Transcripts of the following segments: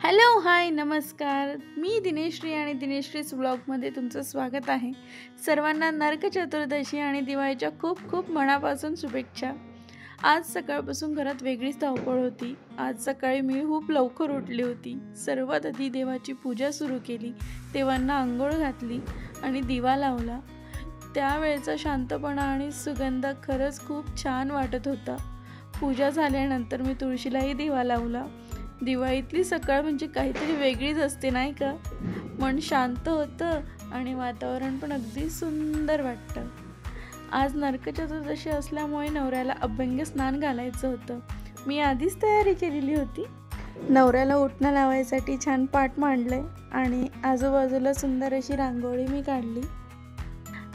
Hello, हाय, नमस्कार. मी दिनेश्री आणि दिनेश्रीज व्लॉगमध्ये तुमचं स्वागत आहे. सर्वांना नरक चतुर्दशी आणि दिवाळीच्या खूप खूप मनापासून शुभेच्छा. आज सकाळपासून घरात वेगळीच धावपळ होती. आज सकाळी मी खूप लवकर उठली होती. सर्वात आधी देवाची पूजा सुरू केली, देवांना अंघोळ घातली आणि दिवा लावला. त्यावेळेचा शांतपणा आणि सुगंध खरंच खूप छान वाटत होता. पूजा झाल्यानंतर मी तुळशीलाही दिवा लावला. दिवाळीतली सकाळ म्हणजे काहीतरी वेगळीच असते नाही का? मन शांत होतं आणि वातावरण पण अगदी सुंदर वाटतं. आज नरक चतुर्दशी असल्यामुळे नवऱ्याला अभ्यंग स्नान घालायचं होतं. मी आधीच तयारी केलेली होती. नवऱ्याला उटणं लावायसाठी छान पाट मांडलंय आणि आजूबाजूला सुंदर अशी रांगोळी मी काढली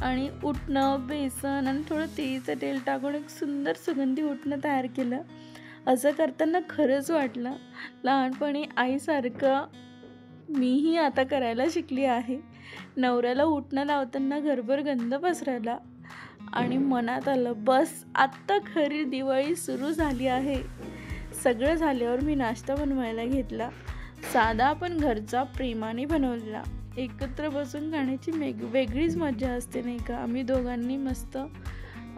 आणि उटणं, बेसन आणि थोडं तिळीचं तेल टाकून एक सुंदर सुगंधी उटणं तयार केलं. असं करताना खरंच वाटलं लहानपणी आईसारखं मीही आता करायला शिकली आहे. नवऱ्याला उटणं लावताना घरभर गंध पसरला आणि मनात आलं, बस आत्ता खरी दिवाळी सुरू झाली आहे. सगळं झाल्यावर मी नाश्ता बनवायला घेतला. साधा पण घरचा, प्रेमाने बनवलेला. एकत्र बसून खाण्याची वेगळीच मजा असते नाही का? आम्ही दोघांनी मस्त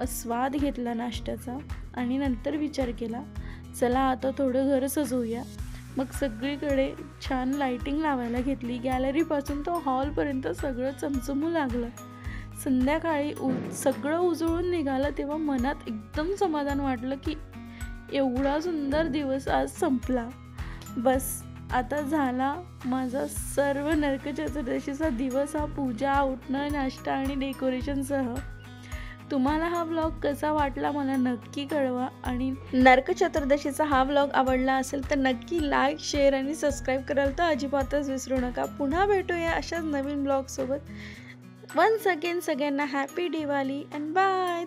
स्वाद घेतला नाश्त्याचा आणि नंतर विचार केला, चला आता थोडं घर सजवूया. मग सगळीकडे छान लाइटिंग लावायला घेतली. गॅलरीपासून तो हॉलपर्यंत सगळं चमचमू लागलं. संध्याकाळी सगळं उजळून निघालं तेव्हा मनात एकदम समाधान वाटलं की एवढा सुंदर दिवस आज संपला. बस आता झाला माझा सर्व नरक चतुर्दशीचा दिवस. हा पूजा, उठणं, नाश्ता आणि डेकोरेशनसह. तुम्हाला हा व्लॉग कसा वाटला मला नक्की कळवा आणि नरक चतुर्दशीचा हा व्लॉग आवडला असेल तर नक्की लाईक, शेअर आणि सबस्क्राईब करायला तर अजिबातच विसरू नका. पुन्हा भेटूया अशाच नवीन व्लॉगसोबत. वन्स अगेन सगळ्यांना हॅपी दिवाळी अँड बाय.